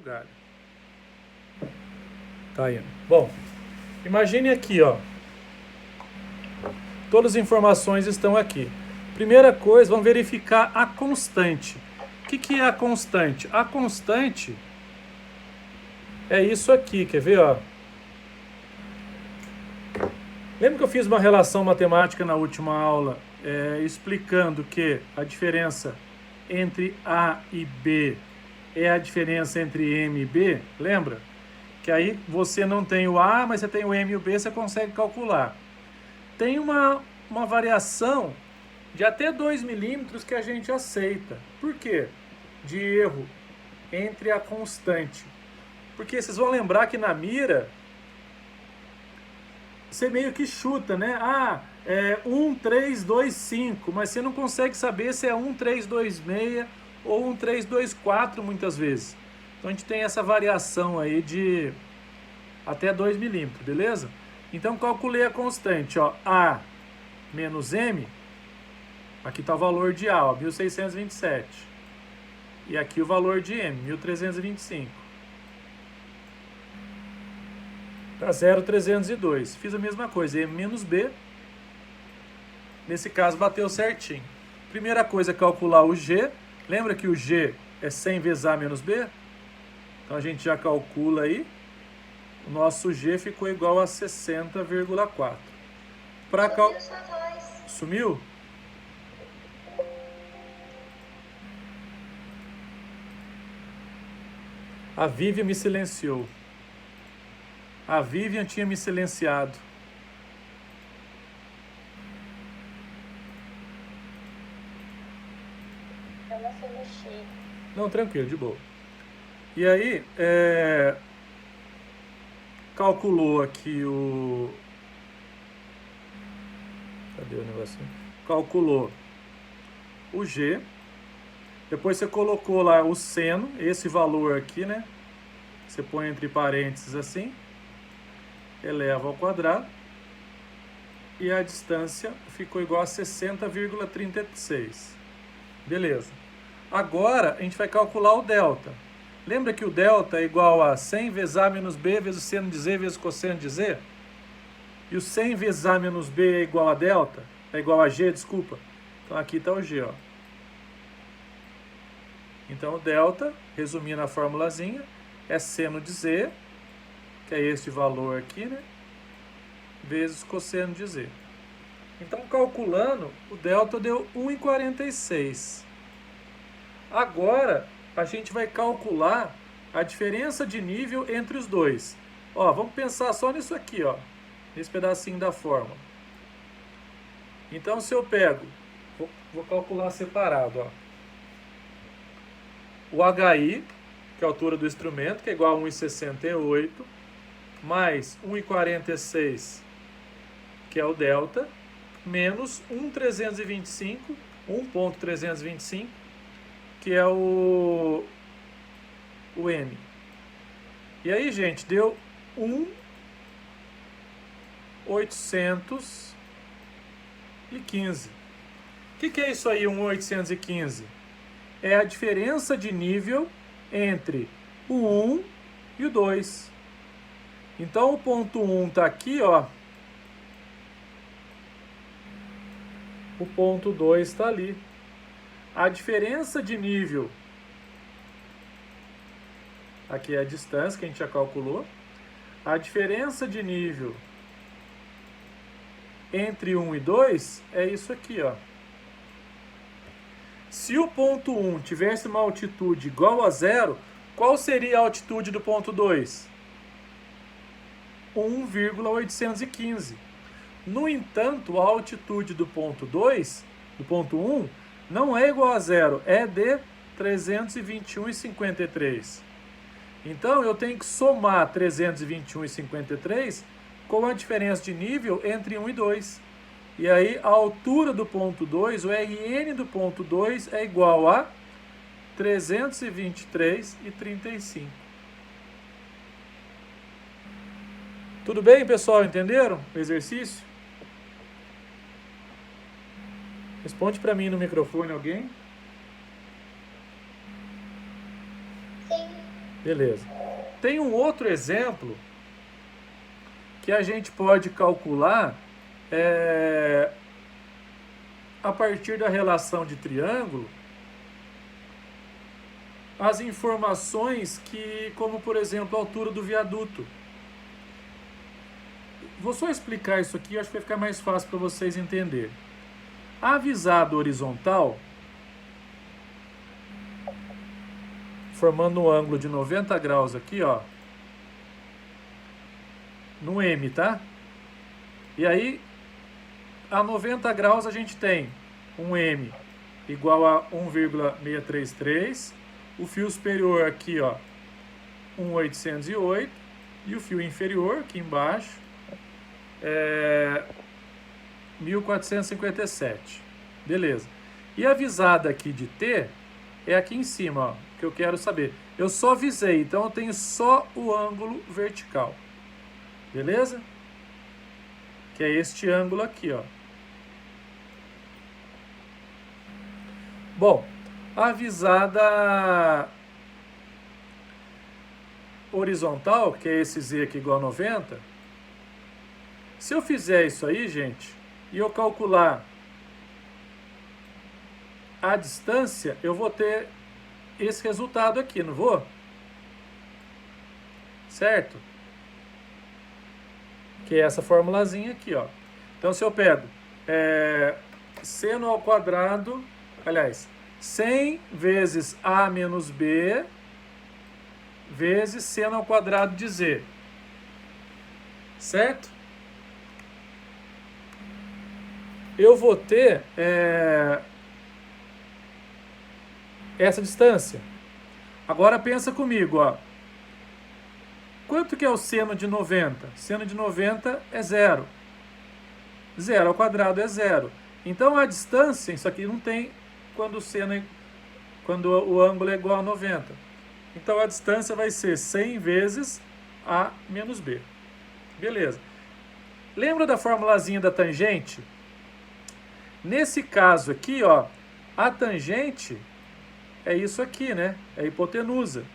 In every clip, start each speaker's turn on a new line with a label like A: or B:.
A: galho. Tá indo. Bom, imagine aqui, ó. Todas as informações estão aqui. Primeira coisa, vamos verificar a constante. O que é a constante? A constante é isso aqui, quer ver, ó? Lembra que eu fiz uma relação matemática na última aula, explicando que a diferença entre A e B é a diferença entre M e B? Lembra? Que aí você não tem o A, mas você tem o M e o B, você consegue calcular. Tem uma variação de até 2 milímetros que a gente aceita. Por quê? De erro entre a constante. Porque vocês vão lembrar que na mira, você meio que chuta, né? É 1, 3, 2, 5, mas você não consegue saber se é 1, 3, 2, 6 ou 1, 3, 2, 4 muitas vezes. Então a gente tem essa variação aí de até 2 milímetros, beleza? Então calculei a constante, ó, A menos M, aqui está o valor de A, ó, 1627. E aqui o valor de M, 1325. Tá 0,302. Fiz a mesma coisa, M menos B. Nesse caso bateu certinho. Primeira coisa é calcular o G. Lembra que o G é 100 vezes A menos B? Então a gente já calcula aí. O nosso G ficou igual a 60,4. Sumiu? A Vivian me silenciou. A Vivian tinha me silenciado.
B: Ela foi mexer.
A: Não, tranquilo, de boa. E aí, calculou aqui o... Cadê o negocinho? Calculou o G. Depois você colocou lá o seno, esse valor aqui, né? Você põe entre parênteses assim. Eleva ao quadrado. E a distância ficou igual a 60,36. Beleza. Agora, a gente vai calcular o delta. Lembra que o delta é igual a 100 vezes A menos B vezes o seno de Z vezes o cosseno de Z? E o 100 vezes A menos B é igual a delta? É igual a G, desculpa. Então aqui está o G, ó. Então o delta, resumindo a formulazinha, é seno de Z, que é este valor aqui, né? Vezes cosseno de Z. Então, calculando, o delta deu 1,46. Agora, a gente vai calcular a diferença de nível entre os dois. Ó, vamos pensar só nisso aqui, ó. Nesse pedacinho da fórmula. Então, se eu pego... Vou calcular separado, ó. O HI, que é a altura do instrumento, que é igual a 1,68, mais 1,46, que é o delta, menos 1,325, que é o M. E aí, gente, deu 1,815. O que é isso aí, 1,815? É a diferença de nível entre o 1 e o 2. Então, o ponto 1 está aqui, ó. O ponto 2 está ali. A diferença de nível, aqui é a distância que a gente já calculou. A diferença de nível entre 1 e 2 é isso aqui, ó. Se o ponto 1 tivesse uma altitude igual a 0, qual seria a altitude do ponto 2? 1,815. No entanto, a altitude do ponto 2, do ponto 1, não é igual a 0, é de 321,53. Então, eu tenho que somar 321,53 com a diferença de nível entre 1 e 2. E aí, a altura do ponto 2, o RN do ponto 2 é igual a 323,35. Tudo bem, pessoal? Entenderam o exercício? Responde para mim no microfone alguém.
B: Sim.
A: Beleza. Tem um outro exemplo que a gente pode calcular a partir da relação de triângulo as informações como por exemplo a altura do viaduto. Vou só explicar isso aqui, acho que vai ficar mais fácil para vocês entenderem. A visada horizontal, formando um ângulo de 90 graus aqui, ó, no M, tá? E aí, a 90 graus a gente tem um M igual a 1,633, o fio superior aqui, ó, 1.808, e o fio inferior aqui embaixo, 1457. Beleza. E a visada aqui de T é aqui em cima, ó, que eu quero saber. Eu só visei, então eu tenho só o ângulo vertical. Beleza? Que é este ângulo aqui, ó. Bom, a visada horizontal, que é esse Z aqui igual a 90, se eu fizer isso aí, gente, e eu calcular a distância, eu vou ter esse resultado aqui, não vou? Certo? Que é essa formulazinha aqui, ó. Então, se eu pego seno ao quadrado, aliás, 100 vezes A menos B vezes seno ao quadrado de Z. Certo? Eu vou ter essa distância. Agora pensa comigo, ó. Quanto que é o seno de 90? Seno de 90 é 0. 0 ao quadrado é 0. Então a distância, isso aqui não tem quando o ângulo é igual a 90. Então a distância vai ser 100 vezes A menos B. Beleza. Lembra da formulazinha da tangente? Nesse caso aqui, ó, a tangente é isso aqui, né? É a hipotenusa.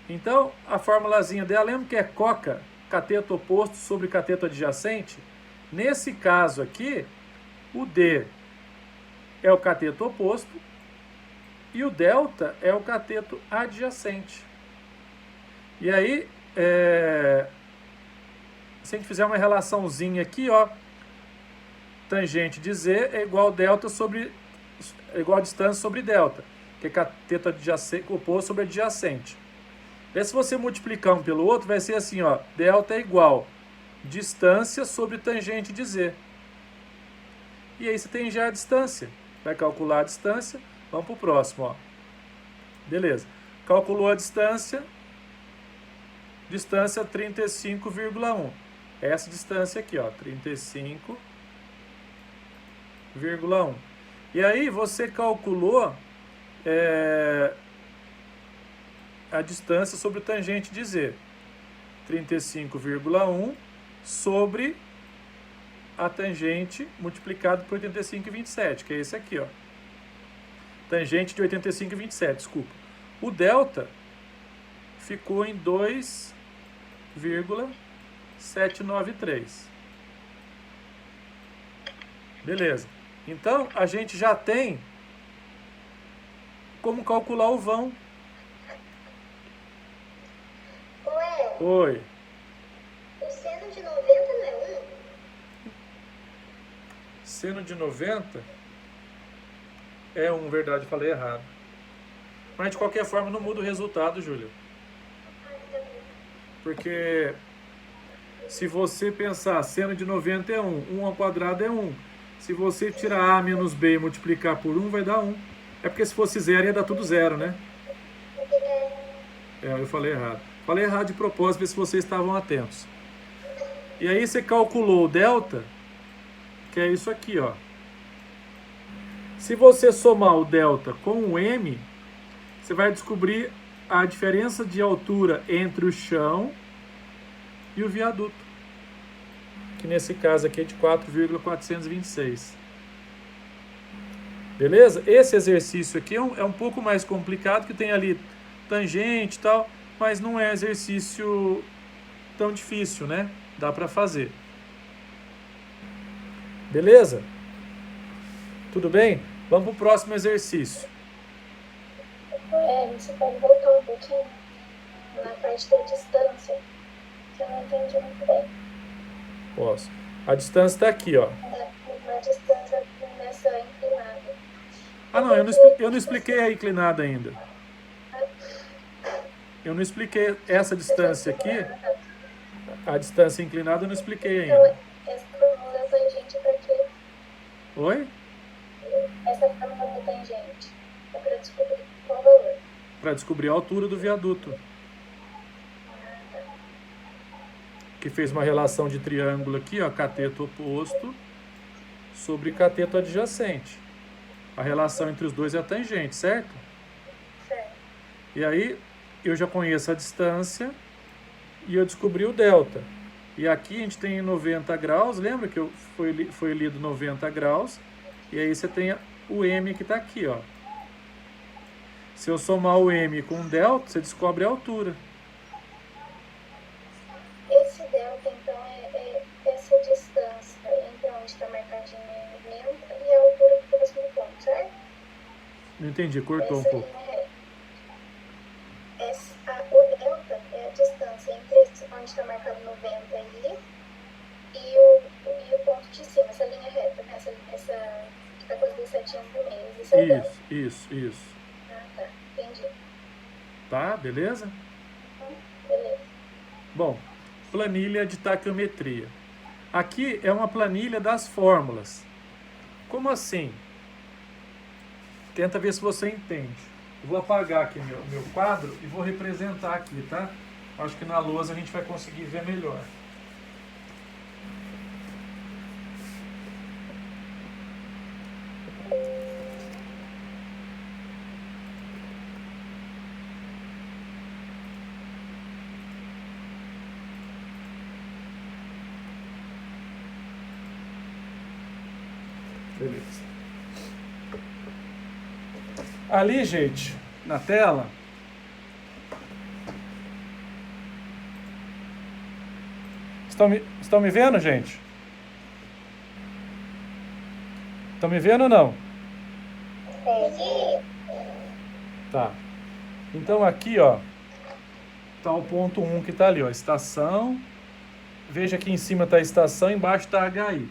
A: Então, a formulazinha dela, lembra que é coca, cateto oposto sobre cateto adjacente? Nesse caso aqui, o D é o cateto oposto e o delta é o cateto adjacente. E aí, se a gente fizer uma relaçãozinha aqui, ó, tangente de Z é igual delta é igual a distância sobre delta, que é cateto oposto sobre adjacente. Daí, se você multiplicar um pelo outro, vai ser assim, ó, delta é igual distância sobre tangente de Z. E aí você tem já a distância. Vai calcular a distância, vamos para o próximo, ó. Beleza. Calculou a distância 35,1. Essa distância aqui, ó, 35,1. E aí você calculou a distância sobre o tangente de Z. 35,1 sobre a tangente multiplicado por 85,27, que é esse aqui, ó. Tangente de 85,27, desculpa. O delta ficou em 2,793. Beleza. Então, a gente já tem como calcular o vão. Oi.
B: O seno de 90 não é 1?
A: Seno de 90 é 1, verdade, falei errado. Mas de qualquer forma não muda o resultado, Júlia. Porque se você pensar, seno de 90 é 1, 1 ao quadrado é 1. Se você tirar A menos B e multiplicar por 1, vai dar 1. É porque se fosse 0 ia dar tudo 0, né? Eu falei errado. Falei errado de propósito, ver se vocês estavam atentos. E aí você calculou o delta, que é isso aqui, ó. Se você somar o delta com o M, você vai descobrir a diferença de altura entre o chão e o viaduto. Que nesse caso aqui é de 4,426. Beleza? Esse exercício aqui é um pouco mais complicado, que tem ali tangente e tal, mas não é exercício tão difícil, né? Dá para fazer. Beleza? Tudo bem? Vamos para o próximo exercício.
B: Você pode voltar um pouquinho na parte da distância, que eu não entendi muito bem.
A: Posso. A distância está aqui, ó.
B: Na distância nessa inclinada.
A: Ah, não, eu não expliquei a inclinada ainda. Eu não expliquei essa distância aqui. A distância inclinada eu não expliquei
B: Então,
A: ainda.
B: essa fórmula da tangente é para quê?
A: Oi?
B: Essa fórmula da tangente é para descobrir qual valor.
A: Para descobrir a altura do viaduto. Que fez uma relação de triângulo aqui, ó, cateto oposto sobre cateto adjacente. A relação entre os dois é a tangente, certo?
B: Certo.
A: E aí eu já conheço a distância e eu descobri o delta. E aqui a gente tem 90 graus, lembra que foi lido 90 graus? E aí você tem o m que está aqui, ó. Se eu somar o m com o delta, você descobre a altura.
B: Esse delta, então, é essa distância entre onde está marcadinho em 90 e a altura do próximo ponto, certo?
A: Não entendi, cortou um
B: Essa
A: pouco.
B: linha reta. O delta é a distância entre onde está marcado 90 ali e o ponto de cima, essa linha reta, né? Essa que está com as duas setinhas vermelhas. Esse é o delta.
A: Isso.
B: Ah, tá. Entendi.
A: Tá, beleza?
B: Beleza.
A: Bom, planilha de taquiometria. Aqui é uma planilha das fórmulas. Como assim? Tenta ver se você entende. Eu vou apagar aqui meu quadro e vou representar aqui, tá? Acho que na lousa a gente vai conseguir ver melhor. Beleza. Ali, gente, na tela, estão me vendo, gente? Estão me vendo ou não?
B: Sim.
A: Tá. Então aqui, ó, tá o ponto 1 que tá ali, ó, estação. Veja que em cima tá a estação, embaixo tá HI.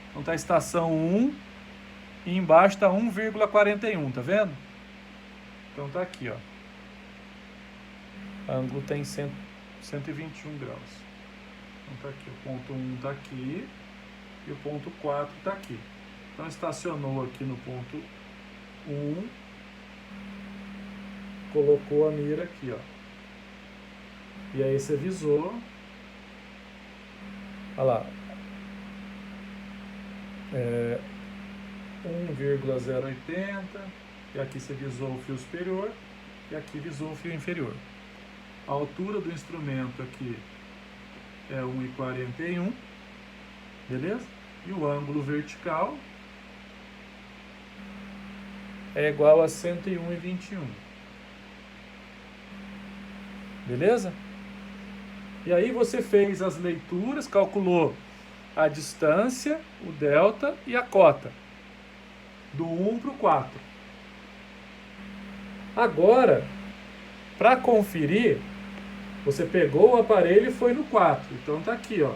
A: Então tá a estação 1 e embaixo tá 1,41, tá vendo? Então tá aqui, ó. O ângulo tem 121 graus. Então tá aqui, o ponto 1 tá aqui e o ponto 4 tá aqui. Então estacionou aqui no ponto 1, colocou a mira aqui, ó. E aí você visou. Olha lá. 1,080. E aqui você visou o fio superior e aqui visou o fio inferior. A altura do instrumento aqui é 1,41, beleza? E o ângulo vertical é igual a 101,21. Beleza? E aí você fez as leituras, calculou a distância, o delta e a cota. Do 1 para o 4. Agora, para conferir, você pegou o aparelho e foi no 4. Então tá aqui, ó.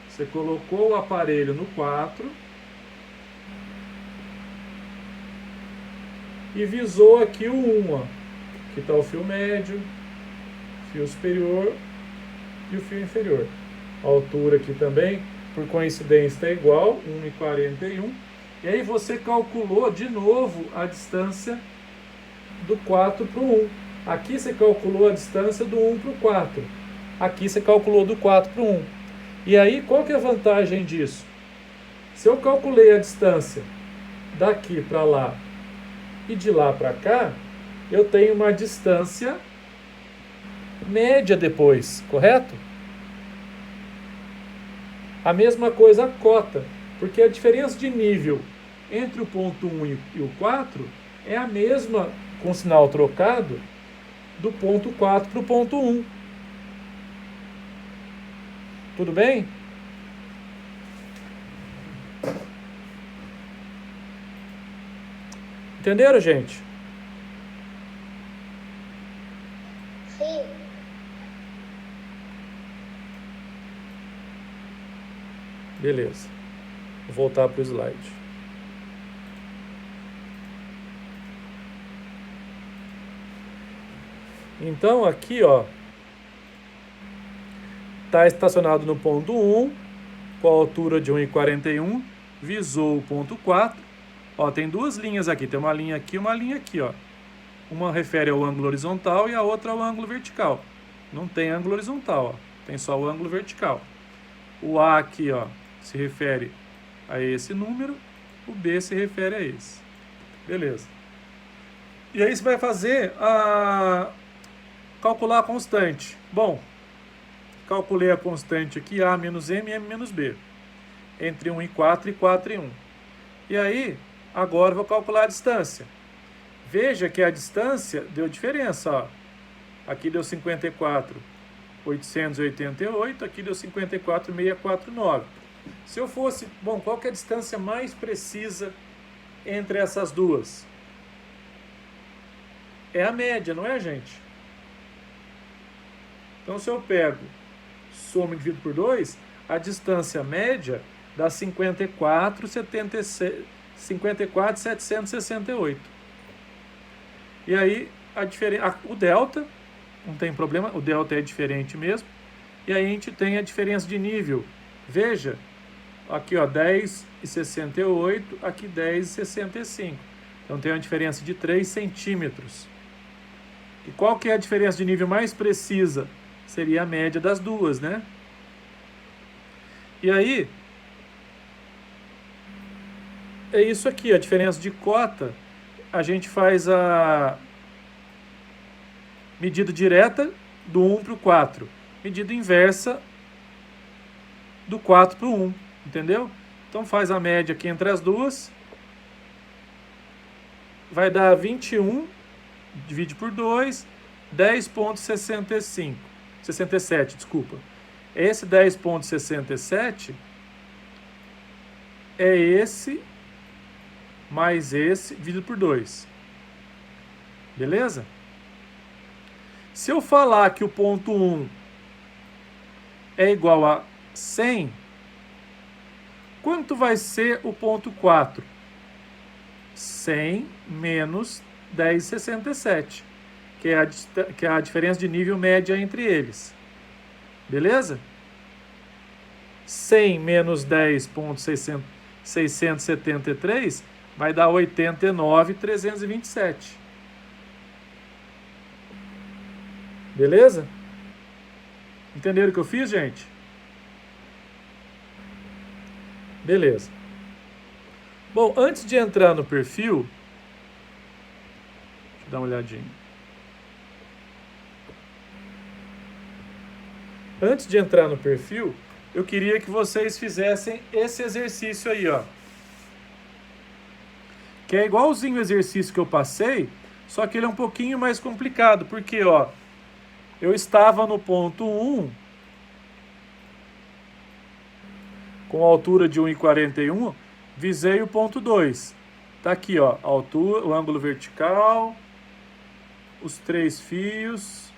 A: Você colocou o aparelho no 4 e visou aqui o 1, ó. Aqui está o fio médio, fio superior e o fio inferior. A altura aqui também, por coincidência, está igual, 1,41. E aí você calculou de novo a distância do 4 para o 1. Aqui você calculou a distância do 1 para o 4. Aqui você calculou do 4 para o 1. E aí, qual que é a vantagem disso? Se eu calculei a distância daqui para lá e de lá para cá, eu tenho uma distância média depois, correto? A mesma coisa a cota, porque a diferença de nível entre o ponto 1 e o 4 é a mesma com sinal trocado do ponto 4 para o ponto 1. Tudo bem? Entenderam, gente?
B: Sim.
A: Beleza. Vou voltar para o slide. Então, aqui, ó, está estacionado no ponto 1, com a altura de 1,41, visou o ponto 4. Ó, tem duas linhas aqui, tem uma linha aqui e uma linha aqui, ó. Uma refere ao ângulo horizontal e a outra ao ângulo vertical. Não tem ângulo horizontal, ó, tem só o ângulo vertical. O A aqui, ó, se refere a esse número, o B se refere a esse. Beleza. E aí você vai fazer calcular a constante. Bom, calculei a constante aqui, A menos M e M menos B. Entre 1 e 4 e 4 e 1. E aí, agora eu vou calcular a distância. Veja que a distância deu diferença, ó. Aqui deu 54.888, aqui deu 54.649. Se eu fosse... Bom, qual que é a distância mais precisa entre essas duas? É a média, não é, gente? Então, se eu pego, soma e divido por 2, a distância média dá 54.768. E aí, o delta, não tem problema, o delta é diferente mesmo. E aí a gente tem a diferença de nível. Veja, aqui ó, 10,68, aqui 10,65. Então tem uma diferença de 3 centímetros. E qual que é a diferença de nível mais precisa? Seria a média das duas, né? E aí, é isso aqui, a diferença de cota, a gente faz a medida direta do 1 para o 4, medida inversa do 4 para o 1, entendeu? Então faz a média aqui entre as duas, vai dar 21, divide por 2, 10,67, desculpa. Esse 10,67 é esse mais esse dividido por 2. Beleza? Se eu falar que o ponto 1 é igual a 100, quanto vai ser o ponto 4? 100 menos 10,67, que é a diferença de nível média entre eles. Beleza? 100 menos 10,673 vai dar 89,327. Beleza? Entenderam o que eu fiz, gente? Beleza. Bom, antes de entrar no perfil, deixa eu dar uma olhadinha. Antes de entrar no perfil, eu queria que vocês fizessem esse exercício aí, ó. Que é igualzinho o exercício que eu passei, só que ele é um pouquinho mais complicado, porque, ó, eu estava no ponto 1, com a altura de 1,41, visei o ponto 2. Tá aqui, ó, a altura, o ângulo vertical, os 3 fios.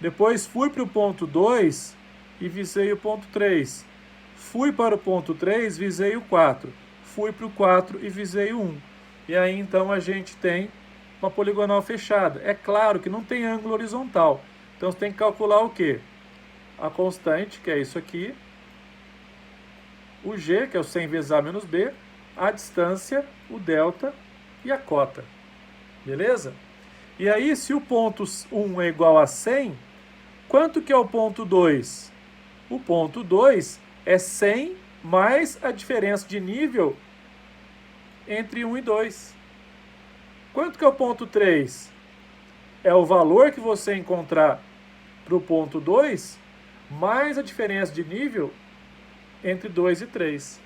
A: Depois fui para o ponto 2 e visei o ponto 3. Fui para o ponto 3, visei o 4. Fui para o 4 e visei o 1. E aí, então, a gente tem uma poligonal fechada. É claro que não tem ângulo horizontal. Então, você tem que calcular o quê? A constante, que é isso aqui. O G, que é o 100 vezes A menos B. A distância, o delta e a cota. Beleza? E aí, se o ponto 1 é igual a 100, quanto que é o ponto 2? O ponto 2 é 100 mais a diferença de nível entre 1 e 2. Quanto que é o ponto 3? É o valor que você encontrar para o ponto 2, mais a diferença de nível entre 2 e 3.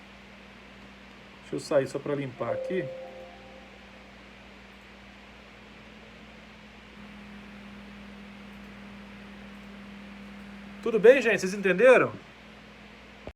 A: Deixa eu sair só para limpar aqui. Tudo bem, gente? Vocês entenderam?